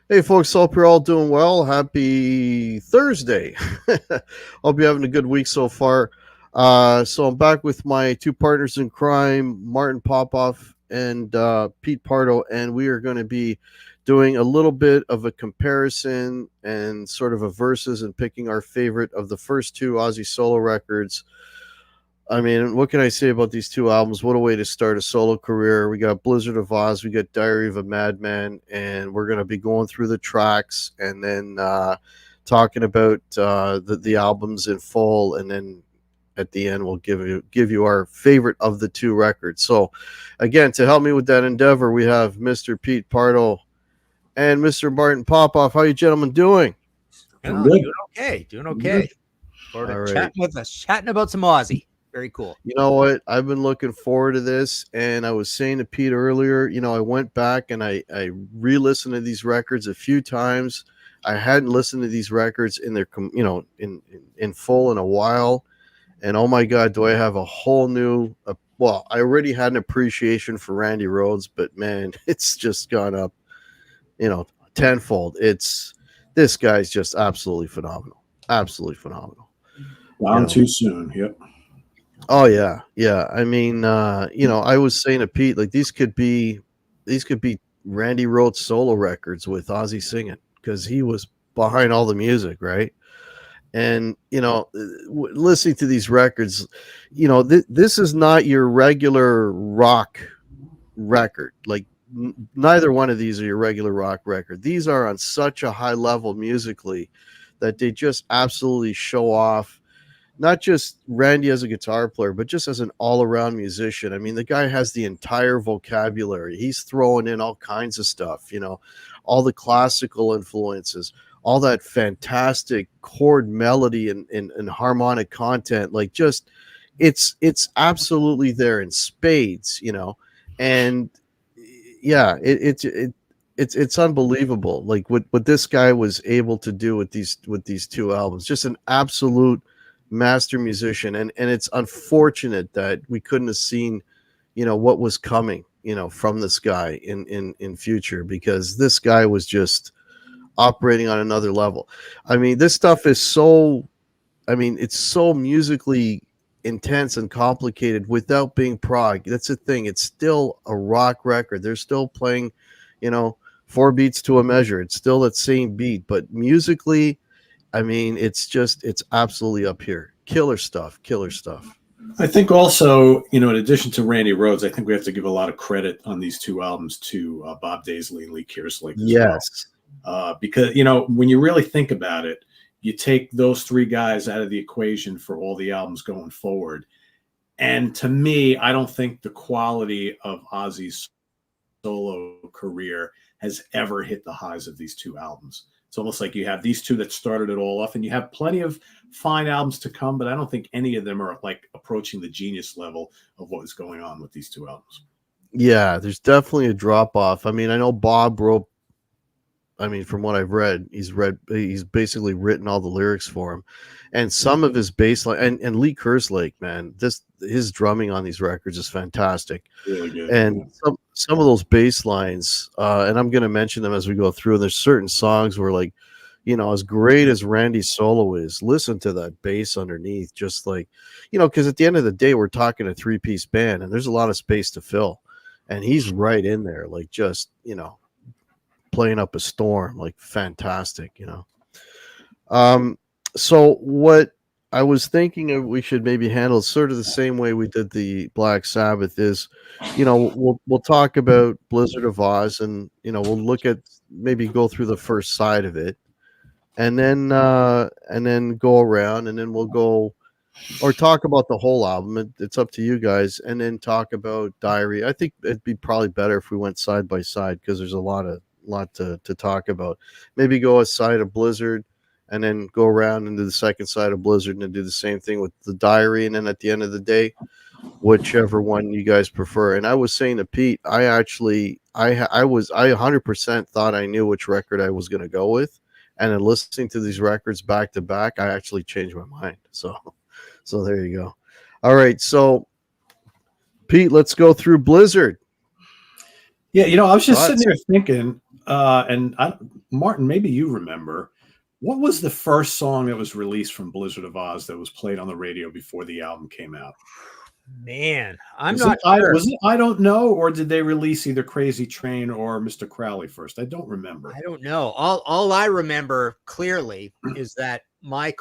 Hey folks, hope you're all doing well. Happy Thursday. Hope you're having a good week so far. So I'm back with my two partners in crime, Martin Popoff and Pete Pardo, and we are going to be doing a little bit of a comparison and sort of a versus and picking our favorite of the first two Ozzy solo records. I mean, what can I say about these two albums? What a way to start a solo career. We got Blizzard of Ozz, we got Diary of a Madman, and we're going to be going through the tracks and then talking about the albums in full, and then at the end we'll give you our favorite of the two records. So again, to help me with that endeavor, we have Mr. Pete Pardo and Mr. Martin Popoff. How you gentlemen doing? Doing okay. Chatting about some Ozzy. Very cool. You know what? I've been looking forward to this, and I was saying to Pete earlier, I went back and I re-listened to these records a few times. I hadn't listened to these records in their, in full in a while, and oh my God, do I have a whole new? Well, I already had an appreciation for Randy Rhoads, but man, it's just gone up, tenfold. This guy's just absolutely phenomenal. Gone too soon. Yep. Oh yeah. I mean, I was saying to Pete, like these could be Randy Rhoads solo records with Ozzy singing, because he was behind all the music, right? And listening to these records, this is not your regular rock record. Like neither one of these are your regular rock record. These are on such a high level musically that they just absolutely show off. Not just Randy as a guitar player, but just as an all-around musician. I mean, the guy has the entire vocabulary. He's throwing in all kinds of stuff, all the classical influences, all that fantastic chord melody and harmonic content. Like just, it's absolutely there in spades, and yeah, it's unbelievable. Like what this guy was able to do with these two albums, just an absolute master musician, and it's unfortunate that we couldn't have seen what was coming from this guy in future, because this guy was just operating on another level. I mean, this stuff is it's so musically intense and complicated without being prog. That's the thing. It's still a rock record. They're still playing 4 beats to a measure. It's still that same beat, but musically, I mean, it's absolutely up here. Killer stuff. I think also, in addition to Randy Rhoads, I think we have to give a lot of credit on these two albums to Bob Daisley and Lee Kerslake. Yes. Well. Because, when you really think about it, you take those three guys out of the equation for all the albums going forward. And to me, I don't think the quality of Ozzy's solo career has ever hit the highs of these two albums. It's almost like you have these two that started it all off, and you have plenty of fine albums to come, but I don't think any of them are like approaching the genius level of what is going on with these two albums. Yeah, there's definitely a drop off. I mean, I know Bob wrote, from what I've read, he's basically written all the lyrics for him, and some of his bass line, and Lee Kerslake, man, his drumming on these records is fantastic. Really good. And some of those bass lines, and I'm going to mention them as we go through. There's certain songs where, like, as great as Randy's solo is, listen to that bass underneath, just like, because at the end of the day, we're talking a 3-piece band, and there's a lot of space to fill, and he's right in there, like just playing up a storm, like fantastic. So what I was thinking of, we should maybe handle sort of the same way we did the Black Sabbath is, we'll talk about Blizzard of Ozz, and we'll look at, maybe go through the first side of it, and then go around, and then we'll go or talk about the whole album. It's up to you guys, and then talk about Diary. I think it'd be probably better if we went side by side because there's a lot to talk about. Maybe go a side of Blizzard, and then go around and do the second side of Blizzard, and then do the same thing with the Diary, and then at the end of the day, whichever one you guys prefer. And I was saying to Pete, I 100% thought I knew which record I was going to go with, and then listening to these records back to back, I actually changed my mind. So there you go. All right, so Pete, let's go through Blizzard. Yeah, I was just sitting there thinking, Martin, maybe you remember, what was the first song that was released from Blizzard of Ozz that was played on the radio before the album came out? Man, I'm not sure. Was it I Don't Know, or did they release either Crazy Train or Mr. Crowley first? I don't remember. I don't know. All I remember clearly is that my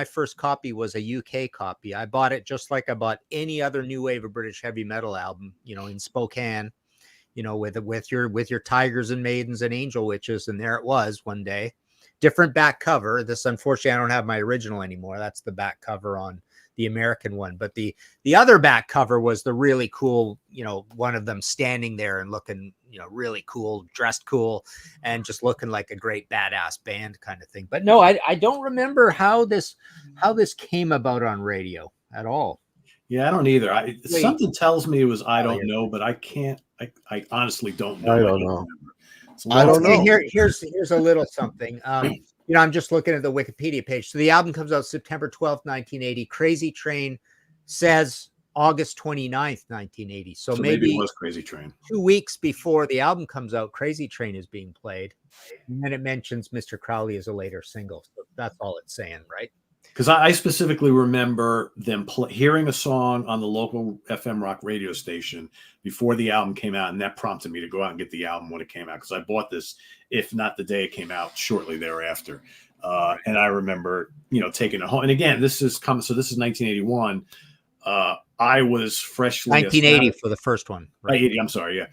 first copy was a UK copy. I bought it just like I bought any other new wave of British heavy metal album, in Spokane, with your Tigers and Maidens and Angel Witches, and there it was one day. Different back cover. This, unfortunately, I don't have my original anymore. That's the back cover on the American one, but the other back cover was the really cool, one of them standing there and looking, really cool, dressed cool, and just looking like a great badass band kind of thing. But no, I don't remember how this came about on radio at all. Yeah, I don't either. Something tells me it was I Don't Know, but I can't. I honestly don't know. I don't know. I don't know. Here's a little something. I'm just looking at the Wikipedia page. So the album comes out September 12th, 1980. Crazy Train says August 29th, 1980. So maybe it was Crazy Train. 2 weeks before the album comes out, Crazy Train is being played. And then it mentions Mr. Crowley as a later single. So that's all it's saying, right? Because I specifically remember them hearing a song on the local FM rock radio station before the album came out, and that prompted me to go out and get the album when it came out, because I bought this, if not the day it came out, shortly thereafter. And I remember, taking it home. And again, this is 1981. I was freshly 1980 for the first one. Right? 80, I'm sorry, yeah.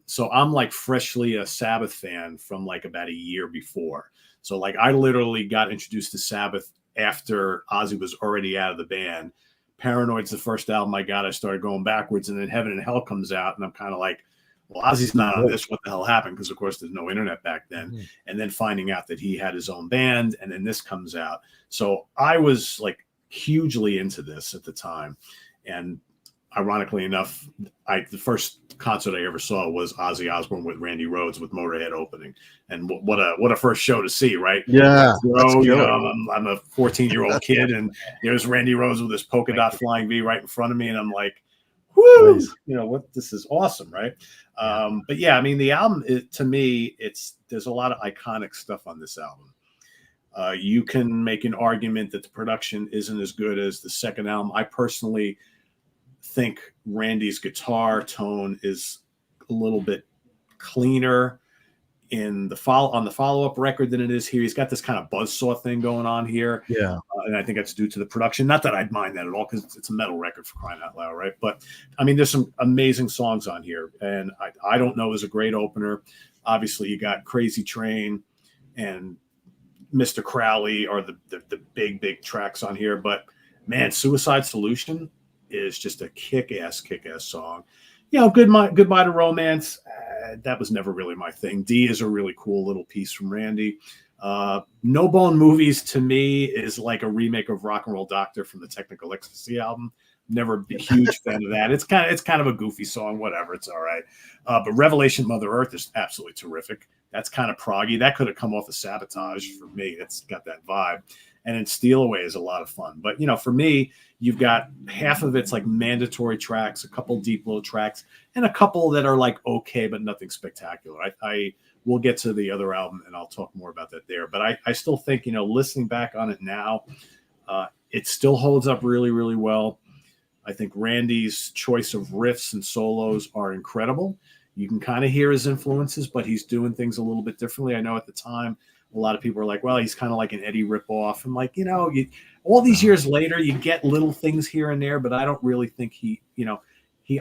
So I'm like freshly a Sabbath fan from like about a year before. So like I literally got introduced to Sabbath after Ozzy was already out of the band. Paranoid's the first album I got. I started going backwards, and then Heaven and Hell comes out, and I'm kind of like, well, Ozzy's not on this. What the hell happened? Because, of course, there's no internet back then. Mm-hmm. And then finding out that he had his own band, and then this comes out. So I was, like, hugely into this at the time. And ironically enough, the first concert I ever saw was Ozzy Osbourne with Randy Rhoads with Motorhead opening, and what a first show to see, right? Yeah, I'm a 14-year-old kid, and there's Randy Rhoads with this polka dot flying V right in front of me, and I'm like, whoo, nice. This is awesome, right? But yeah, I mean, the album, to me, there's a lot of iconic stuff on this album. You can make an argument that the production isn't as good as the second album. I personally think Randy's guitar tone is a little bit cleaner on the follow-up record than it is here. He's got this kind of buzzsaw thing going on here. Yeah. And I think that's due to the production. Not that I'd mind that at all, because it's a metal record, for crying out loud, right? But I mean, there's some amazing songs on here, and I Don't Know is a great opener. Obviously, you got Crazy Train and Mr. Crowley are the big tracks on here. But man, Suicide Solution is just a kick-ass song. Goodbye to Romance. That was never really my thing. D is a really cool little piece from Randy. No Bone Movies to me is like a remake of Rock and Roll Doctor from the Technical Ecstasy album. Never been a huge fan of that. It's kind of a goofy song, whatever. It's all right. But Revelation Mother Earth is absolutely terrific. That's kind of proggy. That could have come off of Sabotage for me. It's got that vibe. And then Steal Away is a lot of fun. But, for me, you've got half of it's like mandatory tracks, a couple deep low tracks, and a couple that are like okay, but nothing spectacular. I will get to the other album, and I'll talk more about that there. But I still think, listening back on it now, it still holds up really, really well. I think Randy's choice of riffs and solos are incredible. You can kind of hear his influences, but he's doing things a little bit differently. I know at the time, a lot of people are like, well, he's kind of like an Eddie ripoff. And like, all these years later, you get little things here and there, but I don't really think he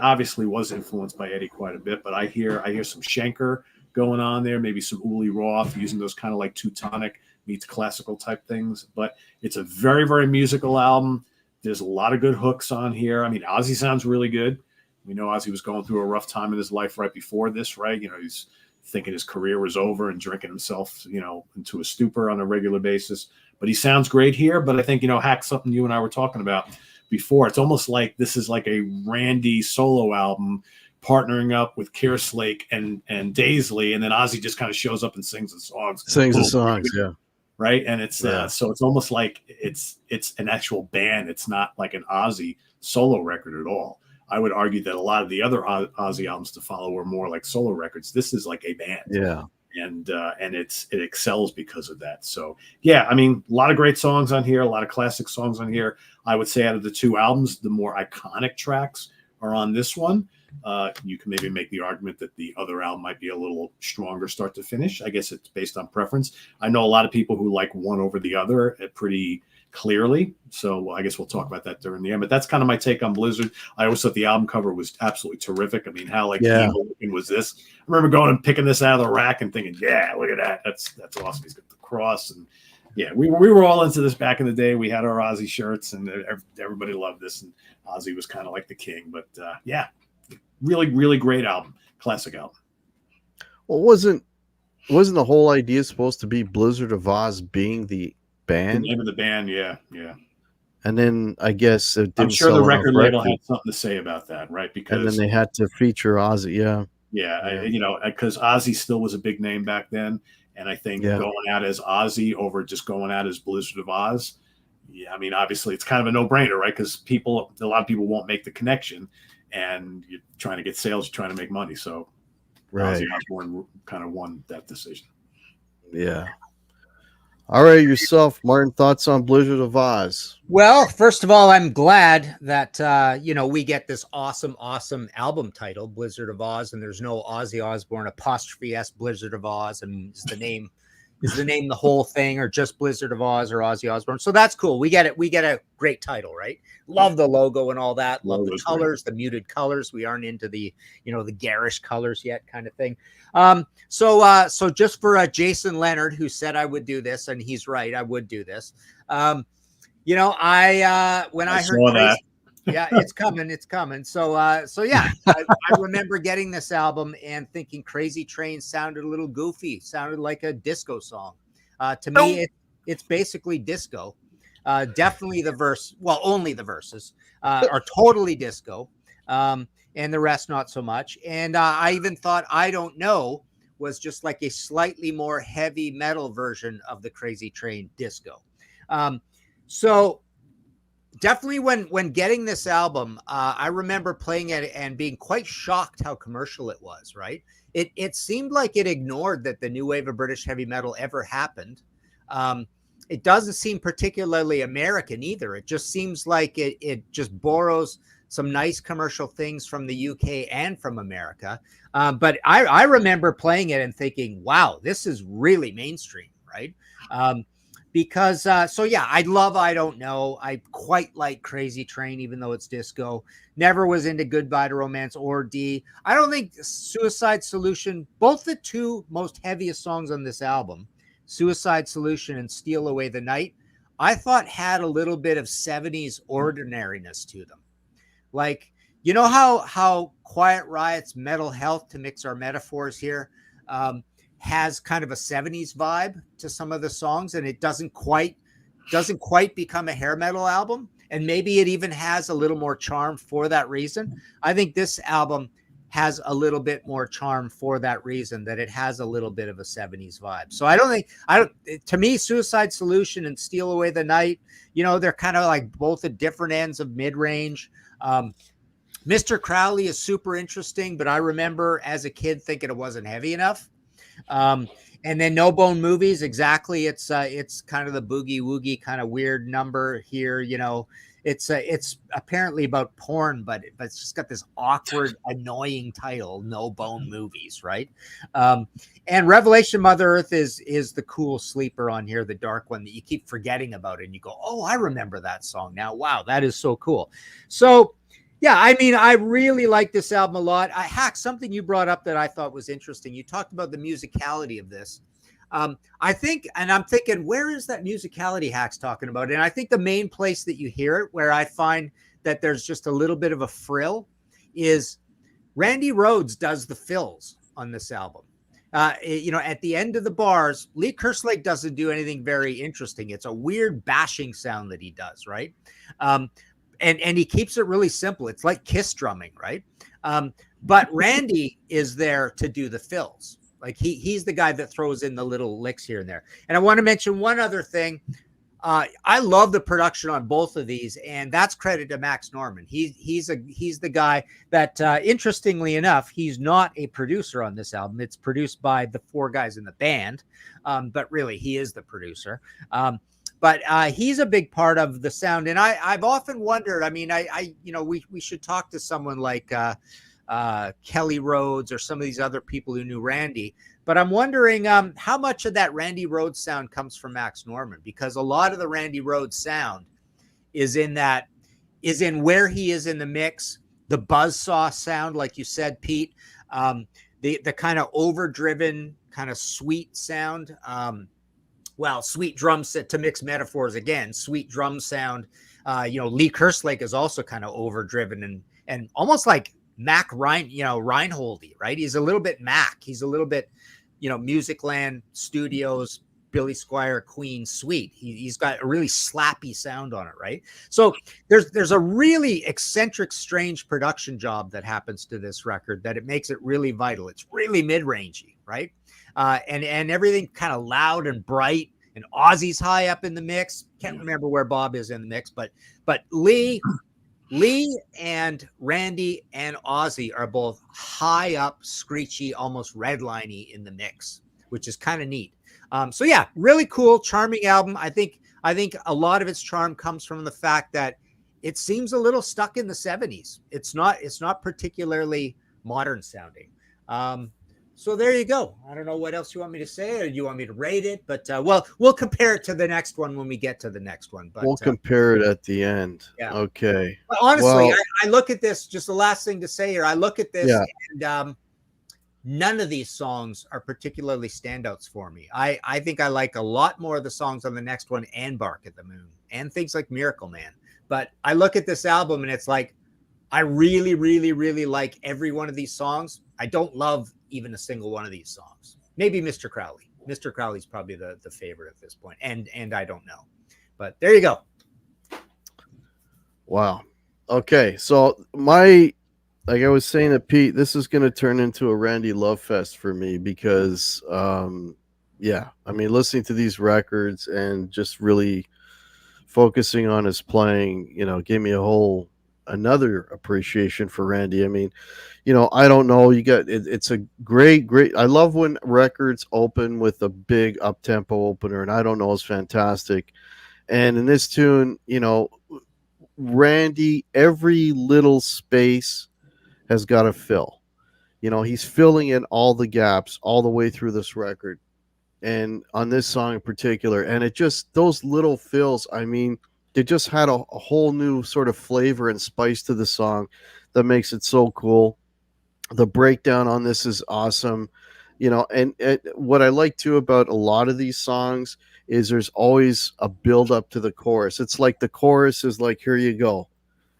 obviously was influenced by Eddie quite a bit, but I hear some Schenker going on there, maybe some Uli Roth using those kind of like Teutonic meets classical type things, but it's a very, very musical album. There's a lot of good hooks on here. I mean, Ozzy sounds really good. We know Ozzy was going through a rough time in his life right before this, right? You know, he's thinking his career was over and drinking himself, you know, into a stupor on a regular basis. But he sounds great here. But I think, you know, Hack, something you and I were talking about before, it's almost like this is like a Randy solo album partnering up with Kerslake and Daisley, and then Ozzy just kind of shows up and sings the songs. Sings the songs, yeah. Right. And it's so it's almost like it's an actual band. It's not like an Ozzy solo record at all. I would argue that a lot of the other Ozzy albums to follow were more like solo records. This is like a band. Yeah. And it excels because of that. So yeah, I mean, a lot of great songs on here, a lot of classic songs on here. I would say out of the two albums, the more iconic tracks are on this one. You can maybe make the argument that the other album might be a little stronger start to finish. I guess it's based on preference. I know a lot of people who like one over the other pretty clearly. So I guess we'll talk about that during the end. But that's kind of my take on Blizzard. I always thought the album cover was absolutely terrific. I mean, how evil looking was this? I remember going and picking this out of the rack and thinking, yeah, look at that. That's awesome. He's got the cross. And yeah, we were all into this back in the day. We had our Ozzy shirts and everybody loved this. And Ozzy was kind of like the king. But yeah, really, really great album. Classic album. Well, wasn't the whole idea supposed to be Blizzard of Ozz being the band? The name of the band, yeah. And then I guess it didn't. I'm sure the record label had something to say about that, right? Because and then they had to feature Ozzy, yeah. You know, because Ozzy still was a big name back then, and I think going out as Ozzy over just going out as Blizzard of Ozz, yeah, I mean, obviously it's kind of a no-brainer, right? Because a lot of people won't make the connection, and you're trying to get sales, you're trying to make money, so Ozzy Osbourne kind of won that decision. Yeah. All right, yourself, Martin, thoughts on Blizzard of Ozz? Well, first of all, I'm glad that, we get this awesome album title, Blizzard of Ozz, and there's no Ozzy Osbourne 'S Blizzard of Ozz, and is the name the whole thing, or just Blizzard of Ozz or Ozzy Osbourne. So that's cool. We get it. We get a great title, right? Love the logo and all that. Love the colors, the muted colors. We aren't into the garish colors yet, kind of thing. So just for Jason Leonard, who said I would do this, and he's right, I would do this. When I heard that. Yeah, it's coming. So yeah, I remember getting this album and thinking Crazy Train sounded a little goofy, sounded like a disco song. To me, it's basically disco. Definitely the verse, well, only the verses are totally disco, and the rest not so much. And I even thought I Don't Know was just like a slightly more heavy metal version of the Crazy Train disco. So definitely when getting this album, I remember playing it and being quite shocked how commercial it was, right? It seemed like it ignored that the new wave of British heavy metal ever happened. It doesn't seem particularly American either. It just seems like it just borrows some nice commercial things from the UK and from America. But I remember playing it and thinking, wow, this is really mainstream, right? Because I love I Don't Know. I quite like Crazy Train, even though it's disco. Never was into Goodbye to Romance or D. I don't think Suicide Solution, both the two most heaviest songs on this album, Suicide Solution and Steal Away the Night, I thought had a little bit of 70s ordinariness to them. Like, you know how Quiet Riot's Metal Health, to mix our metaphors here, has kind of a 70s vibe to some of the songs, and it doesn't quite become a hair metal album. And maybe it even has a little more charm for that reason. I think this album has a little bit more charm for that reason, that it has a little bit of a 70s vibe. So to me, Suicide Solution and Steal Away the Night, they're kind of like both at different ends of mid-range. Mr. Crowley is super interesting, but I remember as a kid thinking it wasn't heavy enough. And then No Bone Movies, exactly. It's kind of the boogie woogie kind of weird number here. It's apparently about porn, but it's just got this awkward, annoying title, No Bone Movies, right? And Revelation Mother Earth is the cool sleeper on here, the dark one that you keep forgetting about, and you go, oh, I remember that song now. Wow, that is so cool. So yeah, I mean, I really like this album a lot. Hack, something you brought up that I thought was interesting. You talked about the musicality of this. I think, and I'm thinking, where is that musicality Hack's talking about? And I think the main place that you hear it, where I find that there's just a little bit of a frill, is Randy Rhoads does the fills on this album. At the end of the bars, Lee Kerslake doesn't do anything very interesting. It's a weird bashing sound that he does, right? And he keeps it really simple. It's like Kiss drumming, right? But Randy is there to do the fills. Like he's the guy that throws in the little licks here and there. And I want to mention one other thing. I love the production on both of these, and that's credit to Max Norman. He's the guy that, interestingly enough, he's not a producer on this album. It's produced by the four guys in the band, but really he is the producer. But he's a big part of the sound, and I've often wondered. I mean, we should talk to someone like Kelly Rhodes or some of these other people who knew Randy. But I'm wondering how much of that Randy Rhoads sound comes from Max Norman, because a lot of the Randy Rhoads sound is in where he is in the mix, the buzzsaw sound, like you said, Pete, the kind of overdriven, kind of sweet sound. Sweet drum set, to mix metaphors again, sweet drum sound. Lee Kerslake is also kind of overdriven and almost like Mac Reinholdy, right? He's a little bit Mac. He's a little bit, Musicland Studios, Billy Squier, Queen sweet. He's got a really slappy sound on it, right? So there's a really eccentric, strange production job that happens to this record that it makes it really vital. It's really mid-rangey, right? And everything kind of loud and bright, and Ozzy's high up in the mix. Can't remember where Bob is in the mix, but Lee and Randy and Ozzy are both high up, screechy, almost redliney in the mix, which is kind of neat. So yeah, really cool, charming album. I think a lot of its charm comes from the fact that it seems a little stuck in the 70s. It's not particularly modern sounding. So there you go. I don't know what else you want me to say, or you want me to rate it, but we'll compare it to the next one when we get to the next one. But we'll compare it at the end. Yeah. Okay. But honestly, I look at this, just the last thing to say here. I look at this and none of these songs are particularly standouts for me. I think I like a lot more of the songs on the next one and Bark at the Moon and things like Miracle Man. But I look at this album and it's like, I really, really, really like every one of these songs. I don't love even a single one of these songs. Maybe Mr. Crowley. Mr. Crowley's probably the favorite at this point. And I don't know. But there you go. Wow. Okay. So like I was saying to Pete, this is going to turn into a Randy love fest for me because, listening to these records and just really focusing on his playing, gave me another appreciation for Randy. I mean, I don't know. It's a great. I love when records open with a big up-tempo opener, and I don't know is fantastic. And in this tune, Randy, every little space has got to fill. He's filling in all the gaps all the way through this record, and on this song in particular. And it just, those little fills, I mean, it just had a whole new sort of flavor and spice to the song that makes it so cool. The breakdown on this is awesome, and what I like too about a lot of these songs is there's always a build up to the chorus. It's like the chorus is like, here you go.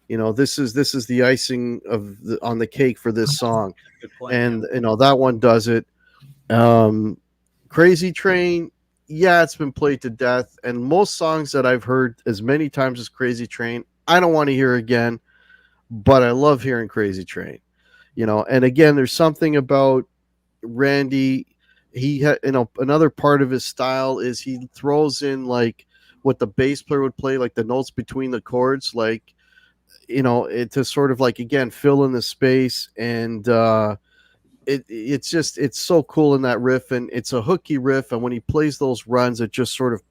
This is the icing on the cake for this song. Good point, and that one does it. Crazy Train, yeah, it's been played to death, and most songs that I've heard as many times as Crazy Train, I don't want to hear again, but I love hearing Crazy Train. And again, there's something about Randy. He had, another part of his style is he throws in like what the bass player would play, like the notes between the chords, like, it to sort of like, again, fill in the space. And it's so cool in that riff, and it's a hooky riff. And when he plays those runs, it just sort of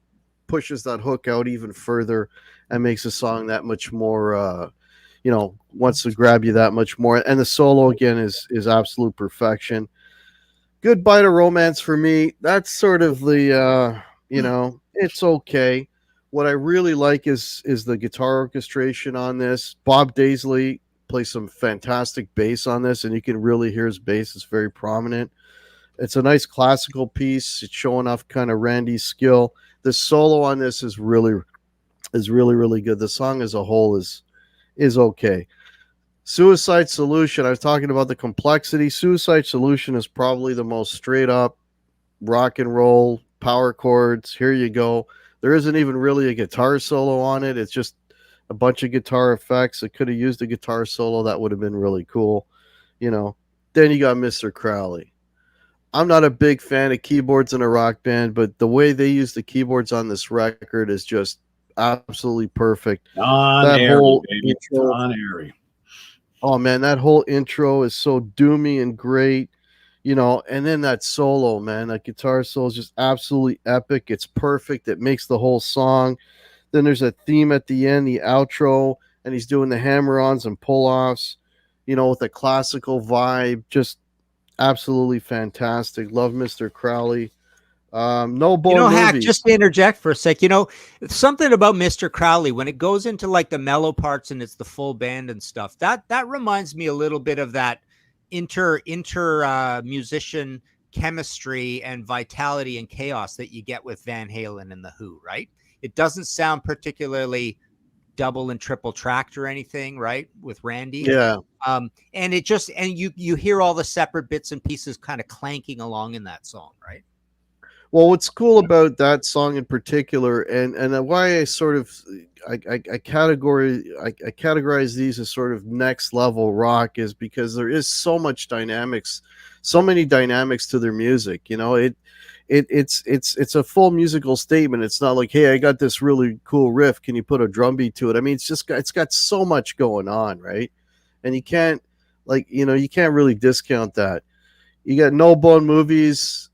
pushes that hook out even further and makes the song that much more, wants to grab you that much more. And the solo again is absolute perfection. Goodbye to Romance for me. That's sort of the, it's okay. What I really like is the guitar orchestration on this. Bob Daisley plays some fantastic bass on this, and you can really hear his bass is very prominent. It's a nice classical piece. It's showing off kind of Randy's skill. The solo on this is really good. The song as a whole is okay. Suicide Solution, I was talking about the complexity. Suicide Solution is probably the most straight up rock and roll power chords. Here you go. There isn't even really a guitar solo on it. It's just a bunch of guitar effects. It could have used a guitar solo. That would have been really cool. Then you got Mr. Crowley. I'm not a big fan of keyboards in a rock band, but the way they use the keyboards on this record is just absolutely perfect. That whole intro, oh man, that whole intro is so doomy and great, and then that solo, man, that guitar solo is just absolutely epic. It's perfect. It makes the whole song. Then there's a theme at the end, the outro, and he's doing the hammer-ons and pull-offs, with a classical vibe. Just absolutely fantastic. Love Mr. Crowley. No Bone movie. Hack, just to interject for a sec, something about Mr. Crowley when it goes into like the mellow parts and it's the full band and stuff. That reminds me a little bit of that inter musician chemistry and vitality and chaos that you get with Van Halen and the Who, right? It doesn't sound particularly double and triple tracked or anything, right? With Randy. Yeah. And it just, and you hear all the separate bits and pieces kind of clanking along in that song, right? Well, what's cool about that song in particular, and why I sort of I categorize these as sort of next level rock is because there is so many dynamics to their music. It's a full musical statement. It's not like, hey, I got this really cool riff, can you put a drum beat to it? I mean, it's got so much going on, right? And you can't really discount that. You got No Bone Movies,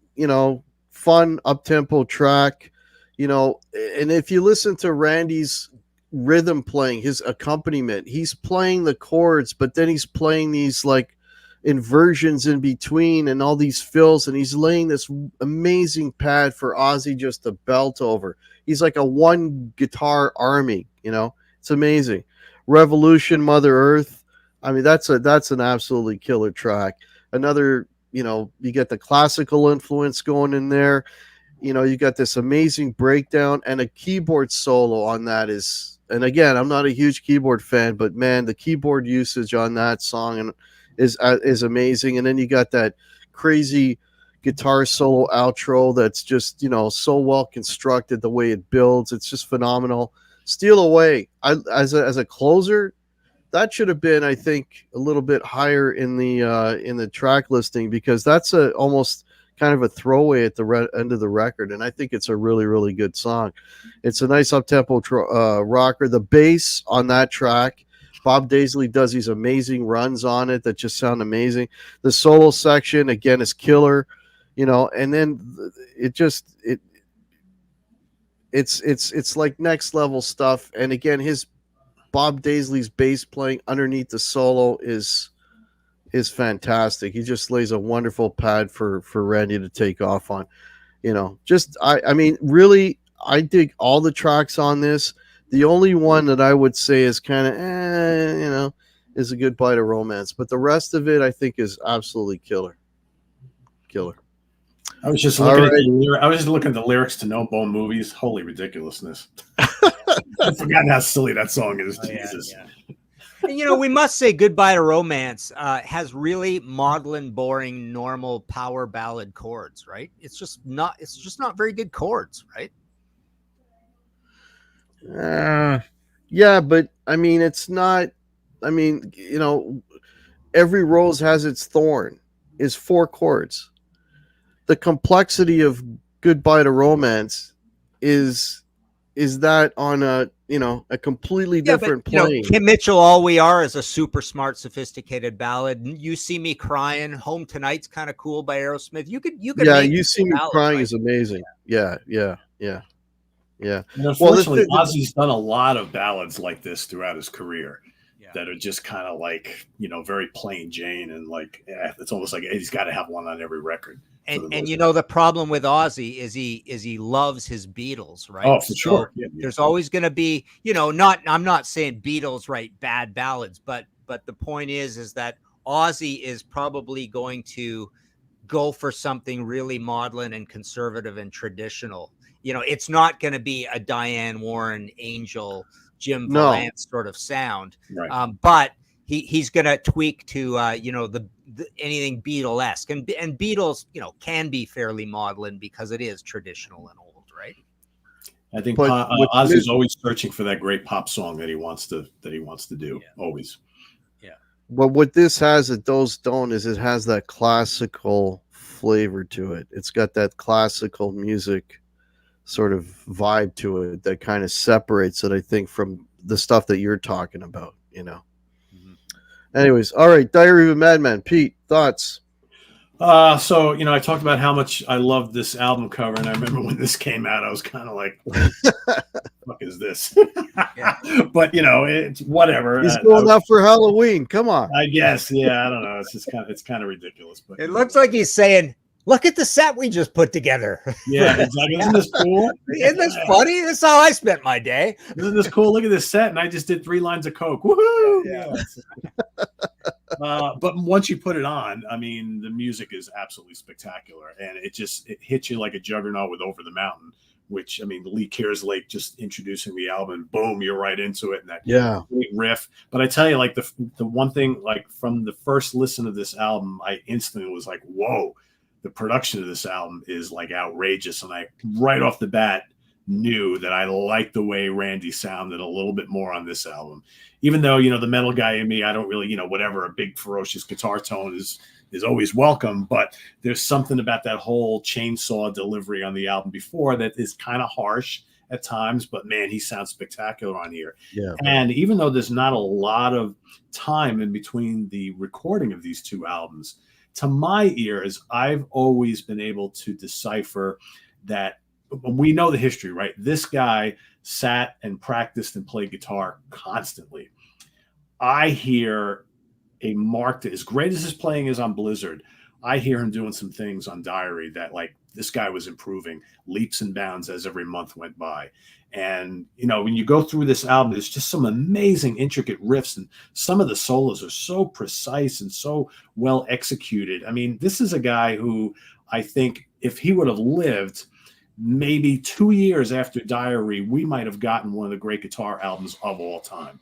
fun up-tempo track, and if you listen to Randy's rhythm playing, his accompaniment, he's playing the chords, but then he's playing these like inversions in between and all these fills, and he's laying this amazing pad for Ozzy just to belt over. He's like a one guitar army, it's amazing. Revolution, Mother Earth, I mean, that's an absolutely killer track. Another, you get the classical influence going in there. You got this amazing breakdown, and a keyboard solo on that is, and again, I'm not a huge keyboard fan, but man, the keyboard usage on that song is amazing. And then you got that crazy guitar solo outro that's just, so well constructed, the way it builds. It's just phenomenal. Steal Away, as a closer, that should have been, I think, a little bit higher in the track listing, because that's almost kind of a throwaway at the end of the record, and I think it's a really, really good song. It's a nice up-tempo rocker. The bass on that track, Bob Daisley does these amazing runs on it that just sound amazing. The solo section, again, is killer, and then it's like next level stuff. And again, Bob Daisley's bass playing underneath the solo is fantastic. He just lays a wonderful pad for Randy to take off on. I mean, really, I dig all the tracks on this. The only one that I would say is kind of, is A Goodbye to Romance. But the rest of it, I think, is absolutely killer. I was just looking at the lyrics to No Bone Movies. Holy ridiculousness. I've forgotten how silly that song is. Jesus. Yeah. And, we must say Goodbye to Romance has really maudlin, boring, normal power ballad chords, right? It's just not very good chords, right? Yeah, but I mean, it's not, I mean, Every Rose Has Its Thorn is 4 chords. The complexity of Goodbye to Romance is that on a completely different plane. Kim Mitchell, All We Are is a super smart, sophisticated ballad. You See Me Crying, Home Tonight's kind of cool by Aerosmith. You could You See Me Crying is amazing. Yeah. And unfortunately, Ozzy's done a lot of ballads like this throughout his career that are just kind of like, very plain Jane, and like, it's almost like he's got to have one on every record. And the problem with Ozzy is he loves his Beatles, right? Oh, for sure. Yeah. There's always going to be, I'm not saying Beatles write bad ballads, but the point is that Ozzy is probably going to go for something really maudlin and conservative and traditional. You know, it's not going to be a Diane Warren, Angel, Jim No. Valance sort of sound, Right. but he's going to tweak to you know, the anything Beatle-esque, and Beatles, you know, can be fairly maudlin because it is traditional and old, right? I think But Ozzy's always searching for that great pop song that he wants to do. Yeah. Always. But what this has that those don't is it has that classical flavor to it. It's got that classical music sort of vibe to it that kind of separates it, I think, from the stuff that you're talking about, you know. Anyways, all right, Diary of a Madman. Pete, thoughts? So, you know, I talked about how much I loved this album cover, and I remember when this came out, I was kind of like, what the fuck is this? Yeah. But, you know, it's whatever. He's going out for Halloween. Come on. I guess. Yeah, I don't know. It's just kind of ridiculous. But It looks like he's saying, look at the set we just put together. yeah, exactly. Isn't this cool? Isn't this funny? This is how I spent my day. Isn't this cool? Look at this set, and I just did 3 lines of coke. Woohoo! Yeah. But once you put it on, I mean, the music is absolutely spectacular, and it hits you like a juggernaut with Over the Mountain, which, I mean, Lee Kerslake just introducing the album, boom, you're right into it, and that great riff. But I tell you, like the one thing, like from the first listen of this album, I instantly was like, whoa, the production of this album is like outrageous, and I right off the bat knew that I liked the way Randy sounded a little bit more on this album. Even though, you know, the metal guy in me, I don't really, you know, whatever, a big ferocious guitar tone is always welcome, but there's something about that whole chainsaw delivery on the album before that is kind of harsh at times, but man, he sounds spectacular on here. Yeah. And even though there's not a lot of time in between the recording of these 2 albums, to my ears, I've always been able to decipher that. We know the history, right? This guy sat and practiced and played guitar constantly. I hear a marked, as great as his playing is on Blizzard, I hear him doing some things on Diary that, like, this guy was improving leaps and bounds as every month went by. And, you know, when you go through this album, there's just some amazing, intricate riffs, and some of the solos are so precise and so well executed. I mean, this is a guy who I think if he would have lived maybe 2 years after Diary, we might have gotten one of the great guitar albums of all time.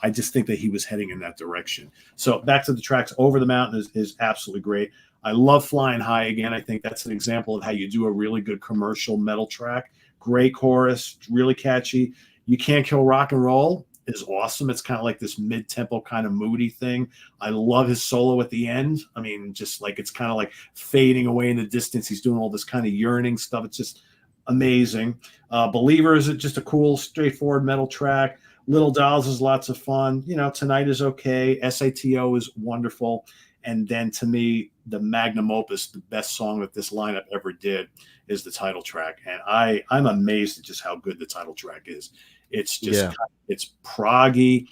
I just think that he was heading in that direction. So back to the tracks. Over the Mountain is absolutely great. I love Flying High again. I think that's an example of how you do a really good commercial metal track. Great chorus, really catchy. You Can't Kill Rock and Roll is awesome. It's kind of like this mid-tempo kind of moody thing. I love his solo at the end. I mean, just like it's kind of like fading away in the distance. He's doing all this kind of yearning stuff. It's just amazing. Believer is just a cool, straightforward metal track. Little Dolls is lots of fun. You know, Tonight is okay. SATO is wonderful. And then to me, the magnum opus, the best song that this lineup ever did, is the title track. And I'm amazed at just how good the title track is. It's just, it's proggy.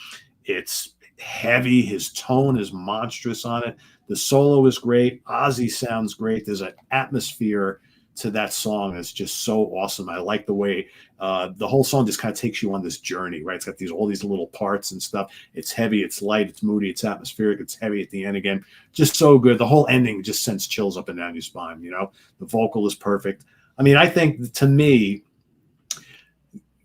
It's heavy. His tone is monstrous on it. The solo is great. Ozzy sounds great. There's an atmosphere to that song that's just so awesome. I like the way the whole song just kind of takes you on this journey, right? It's got all these little parts and stuff. It's heavy, it's light, it's moody, it's atmospheric, it's heavy at the end again. Just so good. The whole ending just sends chills up and down your spine, you know? The vocal is perfect. I mean, I think to me,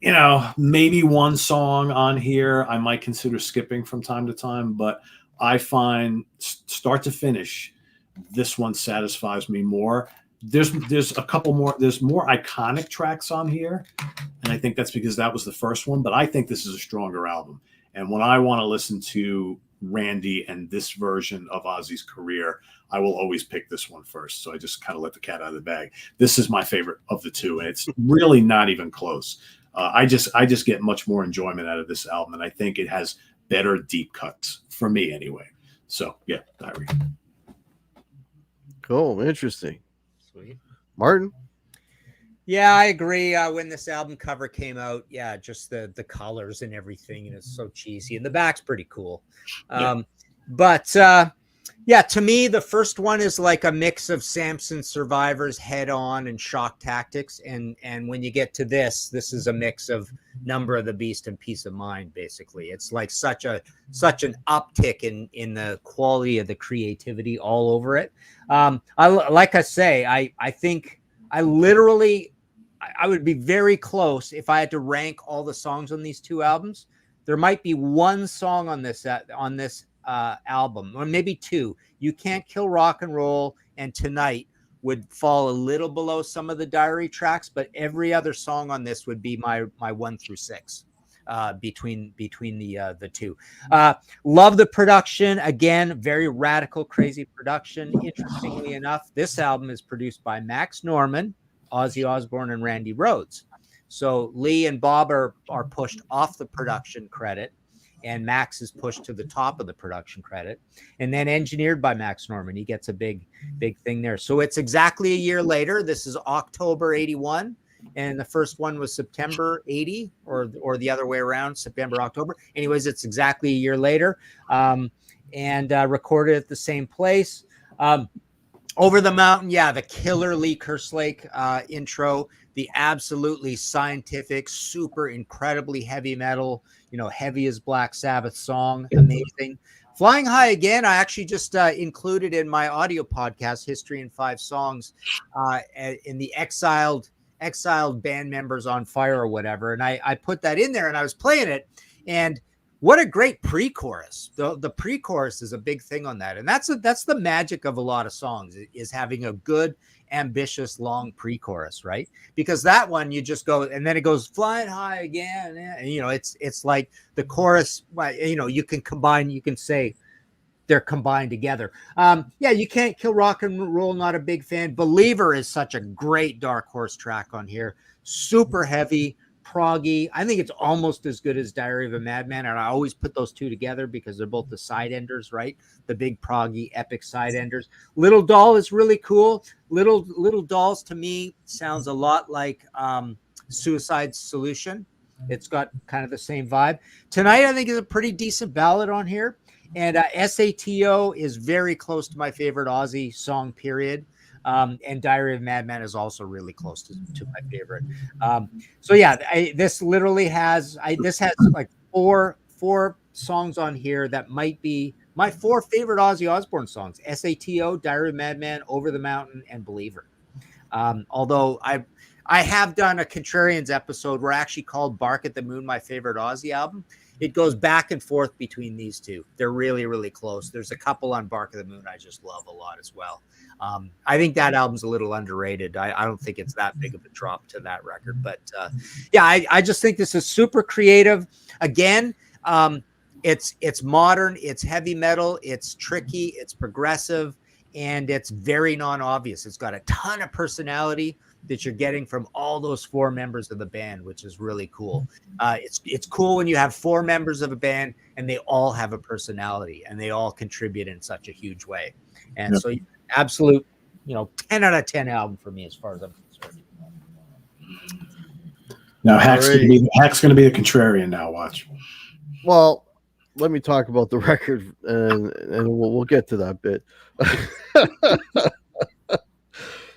you know, maybe one song on here I might consider skipping from time to time, but I find start to finish, this one satisfies me more. There's a couple more, there's more iconic tracks on here, and I think that's because that was the first one, but I think this is a stronger album. And when I want to listen to Randy and this version of Ozzy's career, I will always pick this one first. So I just kind of let the cat out of the bag. This is my favorite of the two, and it's really not even close. I just get much more enjoyment out of this album, and I think it has better deep cuts for me anyway. So yeah, Diary. Cool, interesting. Sweet. Martin? Yeah, I agree. When this album cover came out, yeah, just the colors and everything, and it's so cheesy. And the back's pretty cool. But Yeah, to me, the first one is like a mix of Samson Survivors, Head On, and Shock Tactics. And when you get to this is a mix of Number of the Beast and Peace of Mind. Basically, it's like such an uptick in the quality of the creativity all over it. I think I literally I would be very close if I had to rank all the songs on these two albums. There might be one song on this album, or maybe two. You Can't Kill Rock and Roll and Tonight would fall a little below some of the Diary tracks, but every other song on this would be my 1 through 6 between the two. Love the production. Again, very radical, crazy production. Interestingly enough, this album is produced by Max Norman, Ozzy Osbourne, and Randy Rhoads. So Lee and Bob are pushed off the production credit, and Max is pushed to the top of the production credit, and then engineered by Max Norman. He gets a big thing there. So it's exactly a year later. This is October 81, and the first one was September 80, or the other way around, September, October. Anyways, it's exactly a year later, and recorded at the same place. Over the Mountain, yeah, the killer Lee Kerslake intro, the absolutely scientific, super incredibly heavy metal, heavy as Black Sabbath song, amazing. Flying High Again, I actually just included in my audio podcast, History in 5 Songs, in the exiled band members on fire or whatever, and I put that in there, and I was playing it, and what a great pre-chorus. The pre-chorus is a big thing on that. And that's the magic of a lot of songs, is having a good, ambitious, long pre-chorus, right? Because that one, you just go, and then it goes Flying High Again. And, it's like the chorus, you can say they're combined together. You Can't Kill Rock and Roll, not a big fan. Believer is such a great Dark Horse track on here. Super heavy, proggy. I think it's almost as good as Diary of a Madman, and I always put those two together because they're both the side enders, right? The big proggy epic side enders. Little Doll is really cool. Little Dolls to me sounds a lot like Suicide Solution. It's got kind of the same vibe. Tonight, I think, is a pretty decent ballad on here, and SATO is very close to my favorite Ozzy song, period. And Diary of Madman is also really close to my favorite. This literally has like four songs on here that might be my 4 favorite Ozzy Osbourne songs: SATO, Diary of Madman, Over the Mountain, and Believer. Although I have done a Contrarians episode where I actually called Bark at the Moon my favorite Ozzy album. It goes back and forth between these two. They're really, really close. There's a couple on Bark of the Moon I just love a lot as well. I think that album's a little underrated. I don't think it's that big of a drop to that record. But I just think this is super creative. Again, it's modern, it's heavy metal, it's tricky, it's progressive, and it's very non-obvious. It's got a ton of personality that you're getting from all those 4 members of the band, which is really cool. It's cool when you have 4 members of a band and they all have a personality and they all contribute in such a huge way. And so absolute, 10 out of 10 album for me as far as I'm concerned. Now Hack's going to be the contrarian now. Watch. Well, let me talk about the record, and we'll get to that bit.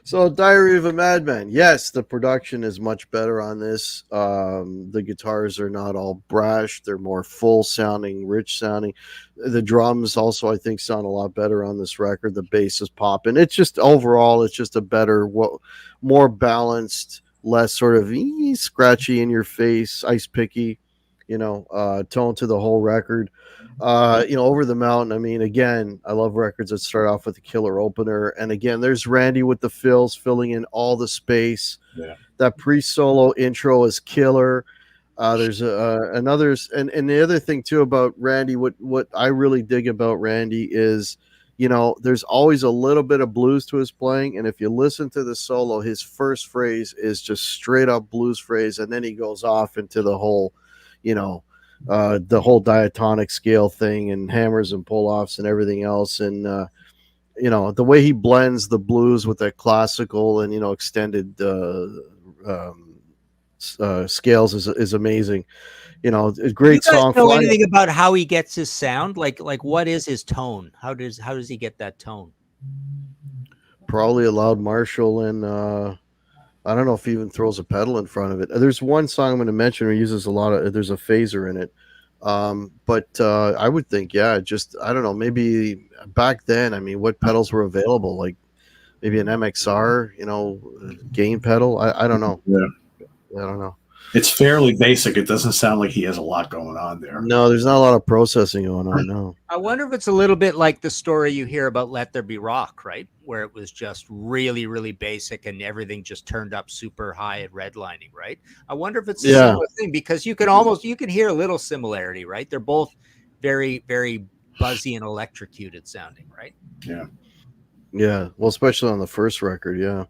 So, Diary of a Madman. Yes, the production is much better on this. The guitars are not all brash. They're more full sounding, rich sounding. The drums also, I think, sound a lot better on this record. The bass is popping. It's just overall, it's just a better, more balanced, less sort of scratchy in your face, ice picky, tone to the whole record. Over the Mountain, I mean, again, I love records that start off with a killer opener, and again, there's Randy with the fills filling in all the space. That pre-solo intro is killer. There's another, and the other thing too about Randy, what I really dig about Randy is, there's always a little bit of blues to his playing, and if you listen to the solo, his first phrase is just straight up blues phrase, and then he goes off into the whole, the whole diatonic scale thing and hammers and pull-offs and everything else. And, the way he blends the blues with that classical and, extended scales is amazing. You know, a Do you great guys song. know anything about how he gets his sound? Like what is his tone? How does he get that tone? Probably a loud Marshall, and I don't know if he even throws a pedal in front of it. There's one song I'm going to mention where he uses a lot of. There's a phaser in it, but I would think, yeah, just I don't know. Maybe back then, I mean, what pedals were available? Like maybe an MXR, you know, gain pedal. I don't know. Yeah. I don't know. It's fairly basic. It doesn't sound like he has a lot going on there. No, there's not a lot of processing going on. No. I wonder if it's a little bit like the story you hear about Let There Be Rock, right? Where it was just really, really basic and everything just turned up super high at redlining, right? I wonder if it's a similar thing because you can hear a little similarity, right? They're both very, very buzzy and electrocuted sounding, right? Yeah. Yeah. Well, especially on the first record. Yeah.